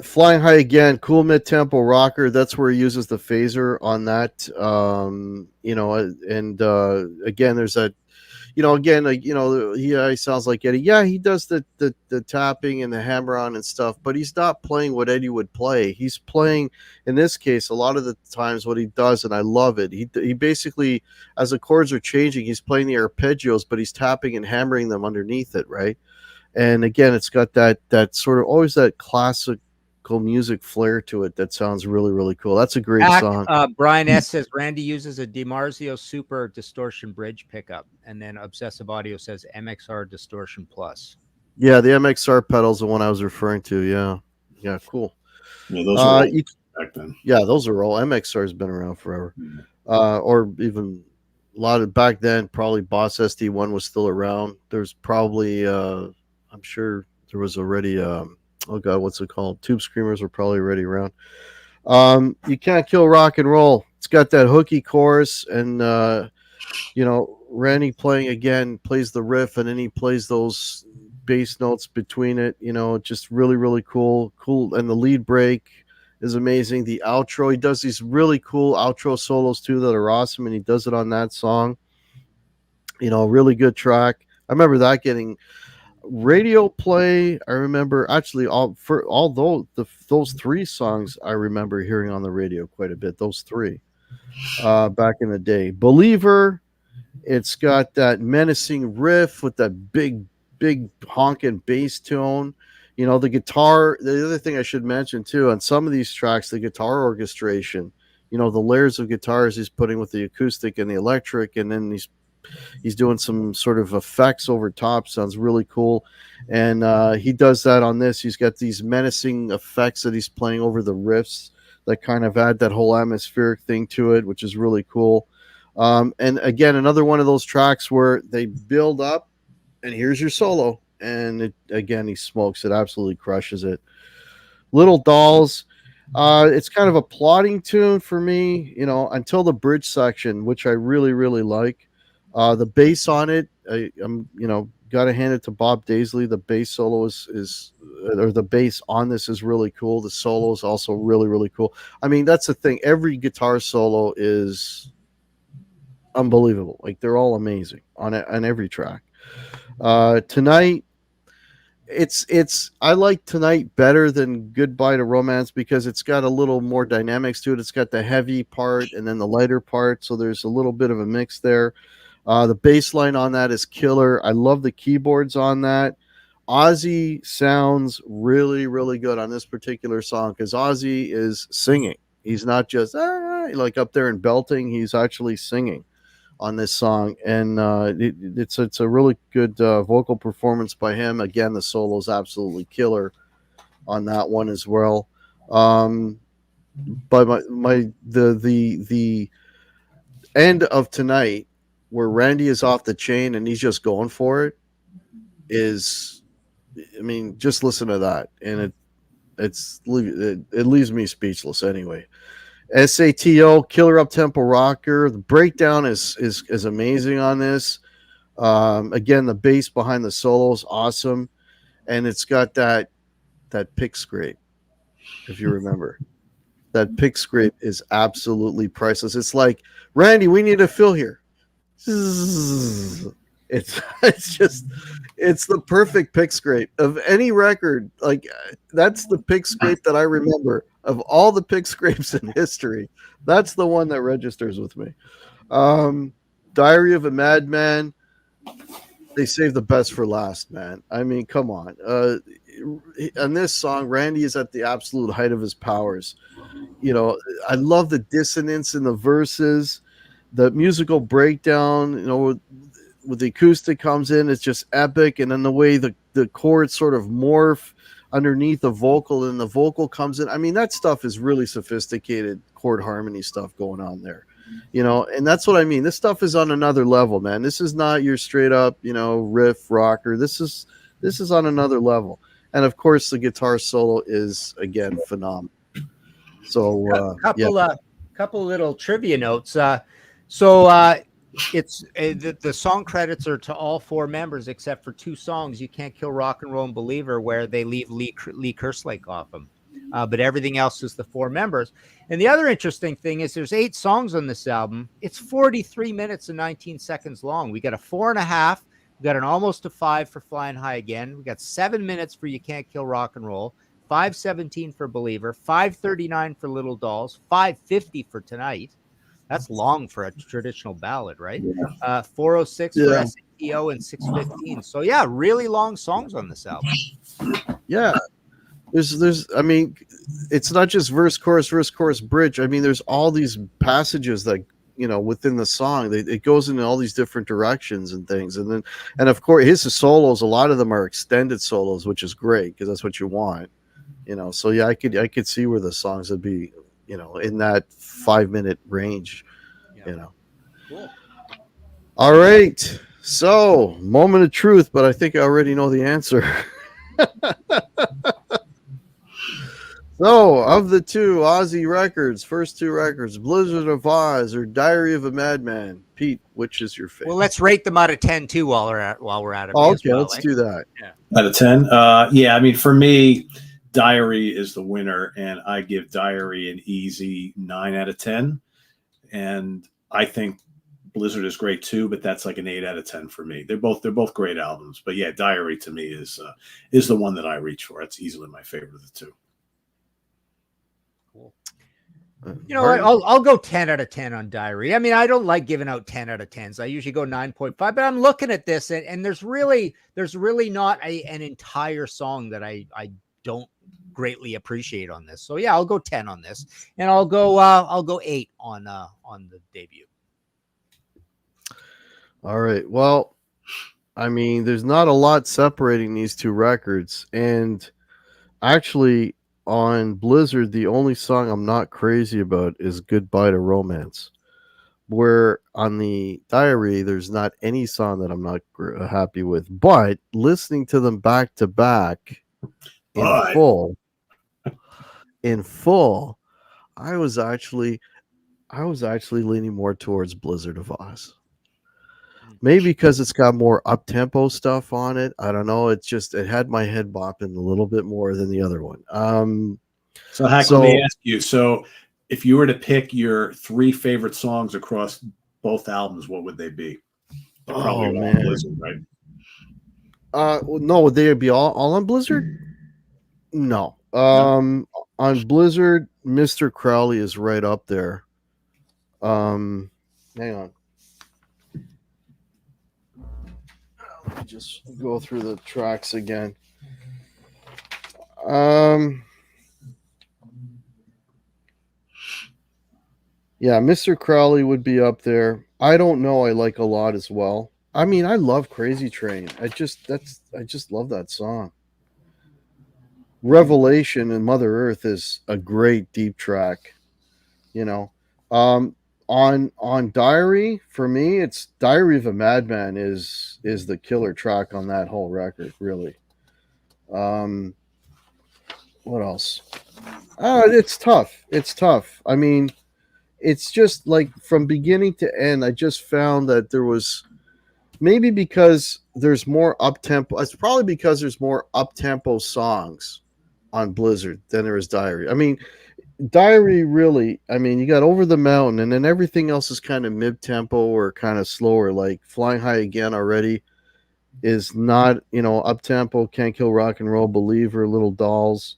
Flying High Again, cool mid-tempo rocker. That's where he uses the phaser on that. You know, and again, there's that. You know, again, you know, he sounds like Eddie. Yeah, he does the tapping and the hammer on and stuff, but he's not playing what Eddie would play. He's playing, in this case, a lot of the times what he does, and I love it. He basically, as the chords are changing, he's playing the arpeggios, but he's tapping and hammering them underneath it, right? And again, it's got that sort of always that classical music flair to it that sounds really, really cool. That's a great song. Brian S says Randy uses a DiMarzio Super Distortion Bridge pickup, and then Obsessive Audio says MXR Distortion Plus. Yeah, the MXR pedal's the one I was referring to. Yeah, cool. Yeah, those are back then. Yeah, those are all. MXR's been around forever, or even a lot of back then. Probably Boss SD1 was still around. There's probably. I'm sure there was already, oh God, what's it called? Tube Screamers were probably already around. You Can't Kill Rock and Roll. It's got that hooky chorus, and, you know, Randy plays the riff, and then he plays those bass notes between it. You know, just really, really cool. And the lead break is amazing. The outro, he does these really cool outro solos too that are awesome, and he does it on that song. You know, really good track. I remember that getting radio play. I remember actually those three songs I remember hearing on the radio quite a bit. Those three back in the day. Believer, it's got that menacing riff with that big honking bass tone. You know, the guitar. The other thing I should mention too, on some of these tracks, the guitar orchestration. You know, the layers of guitars he's putting with the acoustic and the electric, and then he's doing some sort of effects over top. Sounds really cool. And he does that on this. He's got these menacing effects that he's playing over the riffs that kind of add that whole atmospheric thing to it, which is really cool. And again, another one of those tracks where they build up and here's your solo. And again, he smokes it, absolutely crushes it. Little Dolls. It's kind of a plotting tune for me, you know, until the bridge section, which I really, really like. The bass on it, I'm got to hand it to Bob Daisley. The bass solo or the bass on this is really cool. The solo is also really, really cool. I mean, that's the thing. Every guitar solo is unbelievable. Like they're all amazing on every track. Tonight, I like Tonight better than Goodbye to Romance because it's got a little more dynamics to it. It's got the heavy part and then the lighter part, so there's a little bit of a mix there. The bass line on that is killer. I love the keyboards on that. Ozzy sounds really, really good on this particular song because Ozzy is singing. He's not just like up there and belting. He's actually singing on this song, and it's a really good vocal performance by him. Again, the solo is absolutely killer on that one as well. But the end of Tonight, where Randy is off the chain and he's just going for it, is, I mean, just listen to that, and it leaves me speechless anyway. SATO, killer up tempo rocker. The breakdown is amazing on this. Again, the bass behind the solo is awesome, and it's got that pick scrape. If you remember, that pick scrape is absolutely priceless. It's like, Randy, we need a fill here. It's It's the perfect pick scrape of any record. Like that's the pick scrape that I remember of all the pick scrapes in history. That's the one that registers with me. Diary of a Madman. They saved the best for last, man. I mean, come on. On this song, Randy is at the absolute height of his powers. You know, I love the dissonance in the verses, the musical breakdown. You know, with the acoustic comes in, it's just epic, and then the way the chords sort of morph underneath the vocal, and the vocal comes in. I mean, that stuff is really sophisticated chord harmony stuff going on there. You know, and that's what I mean. This stuff is on another level, man. This is not your straight up, you know, riff rocker. This is on another level. And of course, the guitar solo is again phenomenal. So, couple little trivia notes. It's the song credits are to all four members except for two songs. You Can't Kill Rock and Roll and Believer, where they leave Lee Kerslake off them. But everything else is the four members. And the other interesting thing is there's 8 songs on this album. It's 43 minutes and 19 seconds long. We got a 4.5. We got an almost a 5 for Flying High Again. We got 7 minutes for You Can't Kill Rock and Roll. 5:17 for Believer. 5:39 for Little Dolls. 5:50 for Tonight. That's long for a traditional ballad, right? Yeah. 4:06 for SATO and 6:15. So yeah, really long songs on this album. Yeah. There's I mean, it's not just verse, chorus, bridge. I mean, there's all these passages that, you know, within the song, it goes in all these different directions and things. And of course, his solos, a lot of them are extended solos, which is great because that's what you want, you know. So yeah, I could see where the songs would be, you know, in that 5-minute range, you know. Cool. All right. So, moment of truth, but I think I already know the answer. So, of the two Ozzy records, first two records, Blizzard of Ozz or Diary of a Madman, Pete, which is your favorite? Well, let's rate them out of 10 too while we're at it. Oh, okay, let's do that. Yeah. Out of 10, yeah. I mean, for me, Diary is the winner, and I give Diary an easy 9 out of 10. And I think Blizzard is great too, but that's like an 8 out of 10 for me. They're both great albums, but yeah, Diary to me is the one that I reach for. It's easily my favorite of the two. Cool. You know what? I'll go 10 out of 10 on Diary. I mean, I don't like giving out 10 out of 10s. I usually go 9.5, but I'm looking at this and there's really not an entire song that I don't greatly appreciate on this. So yeah, I'll go 10 on this, and I'll go 8 on the debut. All right. Well, I mean, there's not a lot separating these two records, and actually on Blizzard, the only song I'm not crazy about is Goodbye to Romance, where on the Diary, there's not any song that I'm not happy with, but listening to them back to back in full, I was actually leaning more towards Blizzard of Ozz. Maybe because it's got more up-tempo stuff on it. I don't know. It had my head bopping a little bit more than the other one. So, Hack, let me ask you. So, if you were to pick your 3 favorite songs across both albums, what would they be? They're probably all on Blizzard, right? No, would they be all on Blizzard? No. On Blizzard, Mr. Crowley is right up there. Hang on. Let me just go through the tracks again. Yeah, Mr. Crowley would be up there. I Don't Know I like a lot as well. I mean, I love Crazy Train. I just love that song. Revelation and Mother Earth is a great deep track, you know. On Diary, for me, it's Diary of a Madman is the killer track on that whole record, really. What else? It's tough. I mean, it's just like from beginning to end, I just found that there was, maybe because there's more up-tempo, it's probably because there's more up-tempo songs on Blizzard than there is Diary. I mean, Diary really, I mean, you got Over the Mountain, and then everything else is kind of mid tempo or kind of slower. Like Flying High Again already is not, up tempo. Can't Kill Rock and Roll, Believer, Little Dolls.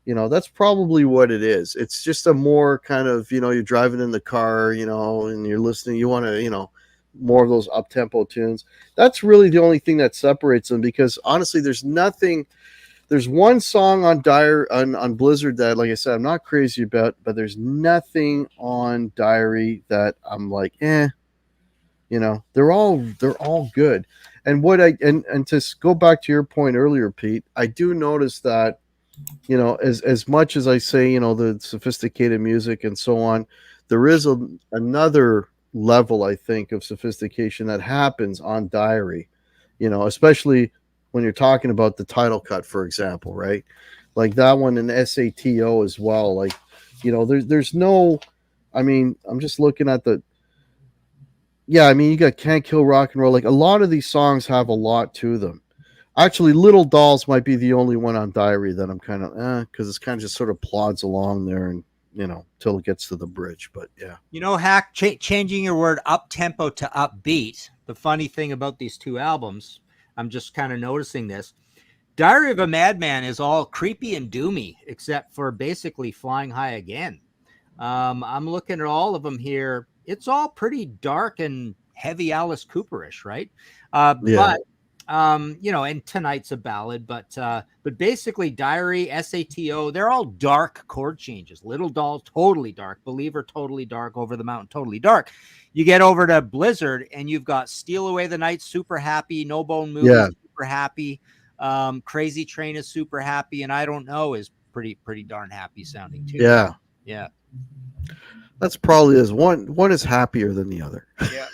That's probably what it is. It's just a more kind of, you're driving in the car, and you're listening. You want to, more of those up tempo tunes. That's really the only thing that separates them, because honestly, there's nothing. There's one song on on Blizzard that, like I said, I'm not crazy about, but there's nothing on Diary that I'm like, they're all good. And and to go back to your point earlier, Pete, I do notice that, as much as I say, the sophisticated music and so on, there is another level, I think, of sophistication that happens on Diary, especially when you're talking about the title cut, for example, right? Like that one in SATO as well. Like, there's no, I mean, I'm just looking at yeah, I mean, you got Can't Kill Rock and Roll. Like a lot of these songs have a lot to them. Actually, Little Dolls might be the only one on Diary that I'm kind of, because it's kind of just sort of plods along there and, till it gets to the bridge. But yeah. Hack, changing your word up tempo to upbeat. The funny thing about these two albums, I'm just kind of noticing this. Diary of a Madman is all creepy and doomy, except for basically Flying High Again. I'm looking at all of them here. It's all pretty dark and heavy Alice Cooperish, right? Yeah. But and Tonight's a ballad, but basically Diary, SATO, they're all dark chord changes. Little Doll, totally dark. Believer, totally dark. Over the Mountain, totally dark. You get over to Blizzard and you've got Steal Away the Night, super happy. No Bone Movie, super happy. Crazy Train is super happy, and I Don't Know is pretty darn happy sounding too. Yeah. That's probably is one is happier than the other. Yeah.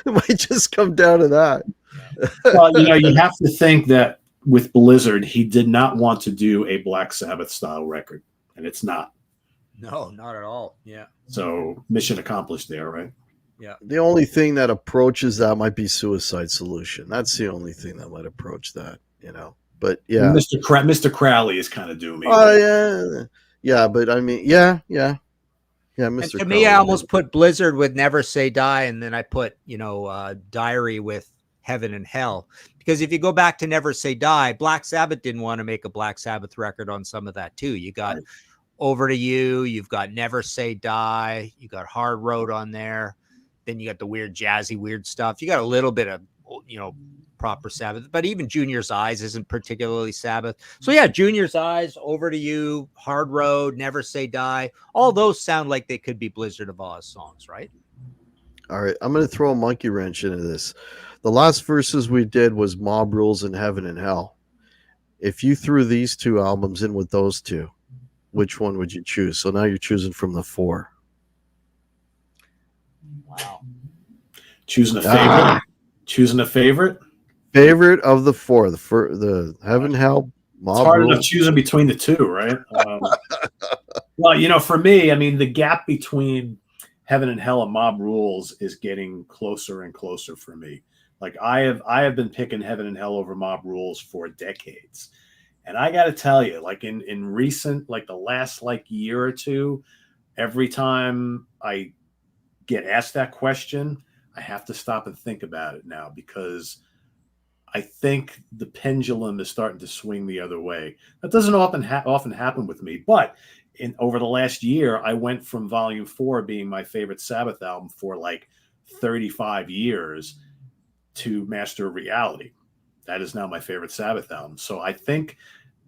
It might just come down to that. Well, you have to think that with Blizzard, he did not want to do a Black Sabbath style record, and it's not. No, not at all. Yeah. So mission accomplished there, right? Yeah. The only thing that approaches that might be Suicide Solution. That's the only thing that might approach that, But yeah, Mr. Crowley is kind of doomy. Oh yeah, but I mean, yeah. Mr. To me, I almost put Blizzard with Never Say Die, and then I put Diary with Heaven and Hell, because if you go back to Never Say Die, Black Sabbath didn't want to make a Black Sabbath record on some of that too. You got Over to You, you've got Never Say Die, you got Hard Road on there, then you got the weird jazzy weird stuff. You got a little bit of proper Sabbath, but even Junior's Eyes isn't particularly Sabbath. So yeah, Junior's Eyes, Over to You, Hard Road, Never Say Die, all those sound like they could be Blizzard of Ozz songs, right? All right, I'm going to throw a monkey wrench into this. The last verses we did was Mob Rules and Heaven and Hell. If you threw these two albums in with those two, which one would you choose? So now you're choosing from the four. Wow. Choosing a favorite. Choosing a favorite. Favorite of the four, the Heaven, Hell, Mob It's hard Rules. enough choosing between the two, right? Well, for me, I mean, the gap between Heaven and Hell and Mob Rules is getting closer and closer for me. Like I have been picking Heaven and Hell over Mob Rules for decades. And I got to tell you, like in recent, like the last year or two, every time I get asked that question, I have to stop and think about it now, because I think the pendulum is starting to swing the other way. That doesn't often happen with me, but over the last year, I went from Volume 4 being my favorite Sabbath album for 35 years to Master of Reality. That is now my favorite Sabbath album. So I think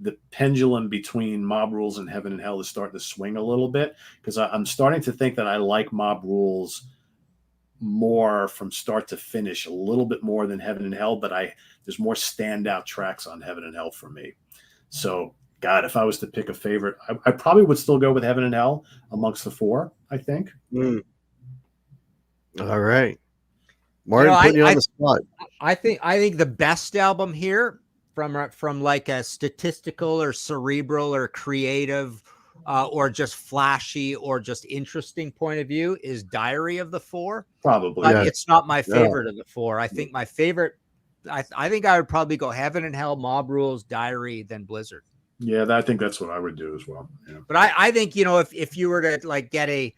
the pendulum between Mob Rules and Heaven and Hell is starting to swing a little bit, because I'm starting to think that I like Mob Rules more from start to finish, a little bit more than Heaven and Hell, but there's more standout tracks on Heaven and Hell for me. So, God, if I was to pick a favorite, I probably would still go with Heaven and Hell amongst the four, I think. All right. Martin, putting you on the spot. I think the best album here from like a statistical or cerebral or creative or just flashy or just interesting point of view is Diary of the Four. Probably. But it's not my favorite of the four. I think my favorite, I think I would probably go Heaven and Hell, Mob Rules, Diary, then Blizzard. Yeah, I think that's what I would do as well. Yeah. But I think, you know, if you were to like get a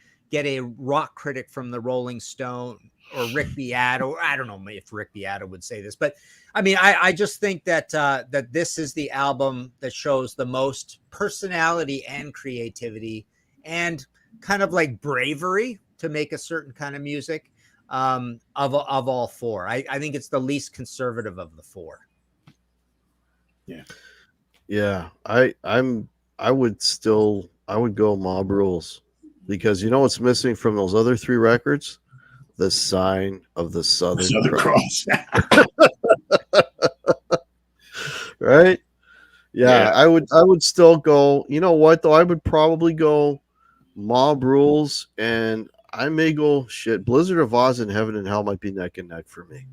rock critic from the Rolling Stone or Rick Beato, I don't know if Rick Beato would say this, but I mean, I just think that that this is the album that shows the most personality and creativity and kind of like bravery to make a certain kind of music of all four. I think it's the least conservative of the four. Yeah. Yeah, I would go Mob Rules, because you know what's missing from those other three records? The sign of the Southern Cross. Right? Yeah, I would still go. You know what though? I would probably go Mob Rules, and I may go Blizzard of Ozz and Heaven and Hell might be neck and neck for me.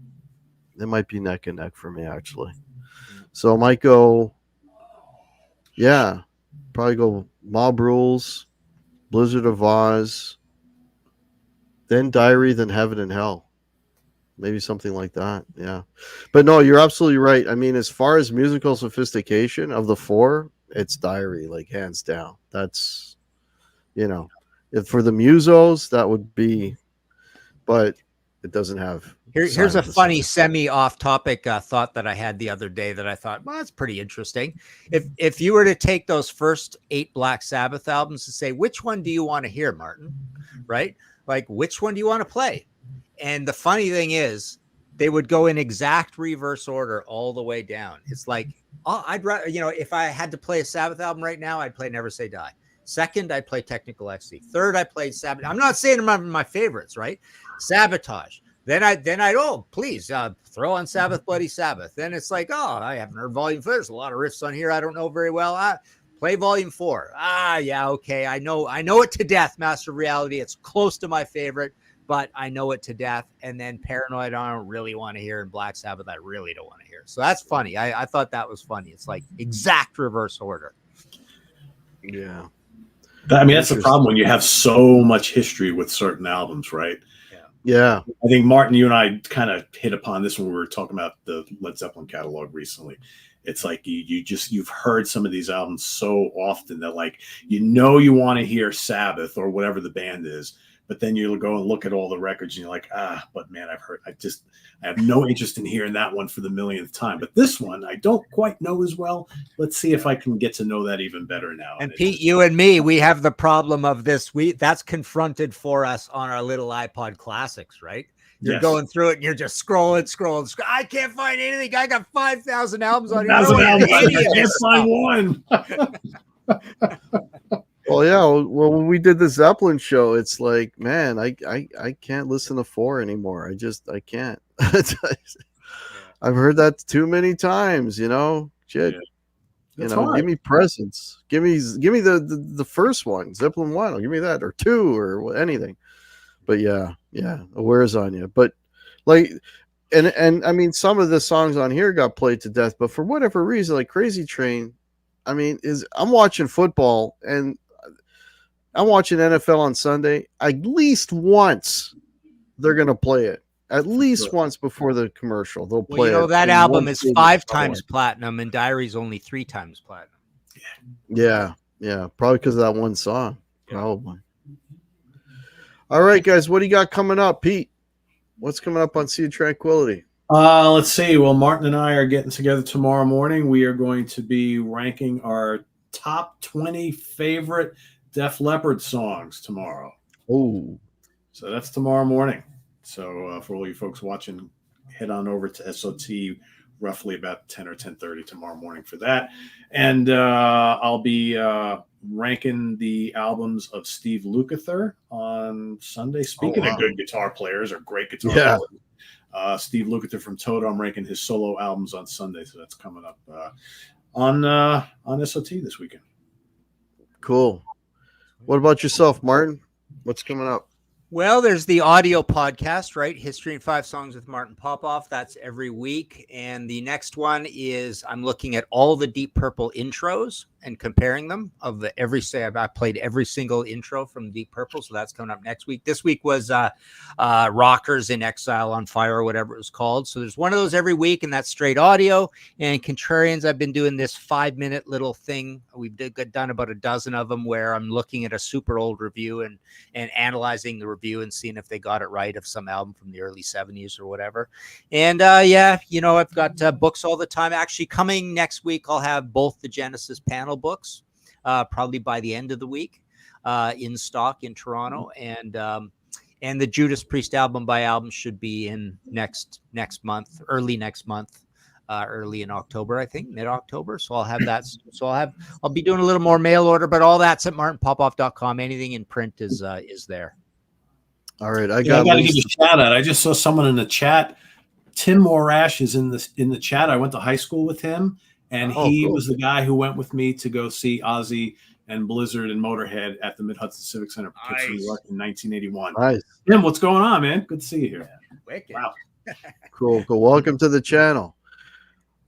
They might be neck and neck for me, actually. So I might go, probably go Mob Rules, Blizzard of Ozz, then Diary, then Heaven and Hell. Maybe something like that. Yeah. But no, you're absolutely right. I mean, as far as musical sophistication of the four, it's Diary, like hands down. That's, you know, if for the musos, that would be, but it doesn't have. Here's a funny semi-off-topic thought that I had the other day that I thought, well, that's pretty interesting. If you were to take those first 8 Black Sabbath albums and say, which one do you want to hear, Martin? Right? Like, which one do you want to play? And the funny thing is, they would go in exact reverse order all the way down. It's like, oh, I'd rather, you know, if I had to play a Sabbath album right now, I'd play Never Say Die. Second, I'd play Technical Ecstasy. Third, I played Sabotage. I'm not saying them my favorites, right? Sabotage. Then I'd please throw on Sabbath, Bloody Sabbath. Then it's like, oh, I haven't heard Volume 4. There's a lot of riffs on here I don't know very well. Play Volume 4. Yeah, okay. I know it to death. Master of Reality. It's close to my favorite, but I know it to death. And then Paranoid, I don't really want to hear, and Black Sabbath, I really don't want to hear. So that's funny. I thought that was funny. It's like exact reverse order. Yeah. I mean, that's the problem when you have so much history with certain albums, right? Yeah. I think, Martin, you and I kind of hit upon this when we were talking about the Led Zeppelin catalog recently. It's like you've heard some of these albums so often that, like, you want to hear Sabbath or whatever the band is, but then you'll go and look at all the records and you're like, but man, I have no interest in hearing that one for the millionth time. But this one, I don't quite know as well. Let's see if I can get to know that even better now. And Pete, you and me, we have the problem of this. That's confronted for us on our little iPod Classics, right? You're going through it and you're just scrolling. I can't find anything. I got 5,000 albums on here. I can't find one. Well, yeah. Well, when we did the Zeppelin show, it's like, man, I can't listen to 4 anymore. I can't. I've heard that too many times. You know, shit. Yeah. Hard. Give me Presence. Give me the first one, Zeppelin 1. Or give me that, or 2, or anything. But yeah, Where's on you? But like, and I mean, some of the songs on here got played to death, but for whatever reason, like Crazy Train, I mean, I'm watching football and I'm watching NFL on Sunday. At least once they're going to play it. At least once before the commercial. They'll play it. That album is 5 times platinum and Diary's only 3 times platinum. Yeah. Probably because of that one song. Probably. All right, guys. What do you got coming up? Pete, what's coming up on Sea of Tranquility? Let's see. Well, Martin and I are getting together tomorrow morning. We are going to be ranking our top 20 favorite Def Leppard songs tomorrow. Oh, so that's tomorrow morning. So for all you folks watching, head on over to SOT roughly about 10 or 10:30 tomorrow morning for that. And I'll be ranking the albums of Steve Lukather on Sunday. Speaking of good guitar players or great guitar players, Steve Lukather from Toto, I'm ranking his solo albums on Sunday. So that's coming up on SOT this weekend. Cool. What about yourself, Martin? What's coming up? Well, there's the audio podcast, right? History in 5 Songs with Martin Popoff. That's every week. And the next one is I'm looking at all the Deep Purple intros and comparing them of the I played every single intro from Deep Purple. So that's coming up next week. This week was Rockers in Exile on Fire, or whatever it was called. So there's one of those every week, and that's straight audio. And Contrarians, I've been doing this 5-minute little thing. We've done about a dozen of them where I'm looking at a super old review and analyzing the review and seeing if they got it right of some album from the early 70s or whatever. And yeah, I've got books all the time. Actually, coming next week, I'll have both the Genesis panel books, probably by the end of the week, in stock in Toronto. And the Judas Priest album by album should be in next month, early next month. Early in October, I think, mid-October. So I'll have that. So I'll be doing a little more mail order, but all that's at martinpopoff.com. Anything in print is there. All right, I got got to give a shout out. I just saw someone in the chat. Tim Morash is in the chat. I went to high school with him, and he was the guy who went with me to go see Ozzy and Blizzard and Motorhead at the Mid-Hudson Civic Center, Poughkeepsie, New York, in 1981. Nice. Tim, what's going on, man? Good to see you here. Wicked. Wow. Cool. Welcome to the channel.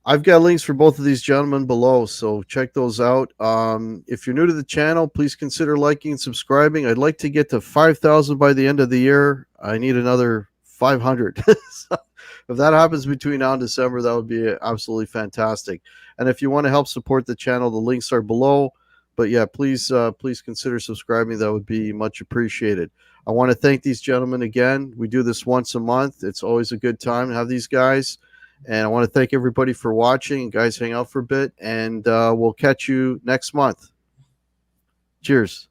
I've got links for both of these gentlemen below, so check those out. If you're new to the channel, please consider liking and subscribing. I'd like to get to 5,000 by the end of the year. I need another 500. So if that happens between now and December, that would be absolutely fantastic. And if you want to help support the channel, the links are below. But yeah, please consider subscribing. That would be much appreciated. I want to thank these gentlemen again. We do this once a month. It's always a good time to have these guys. And I want to thank everybody for watching. Guys, hang out for a bit, and we'll catch you next month. Cheers.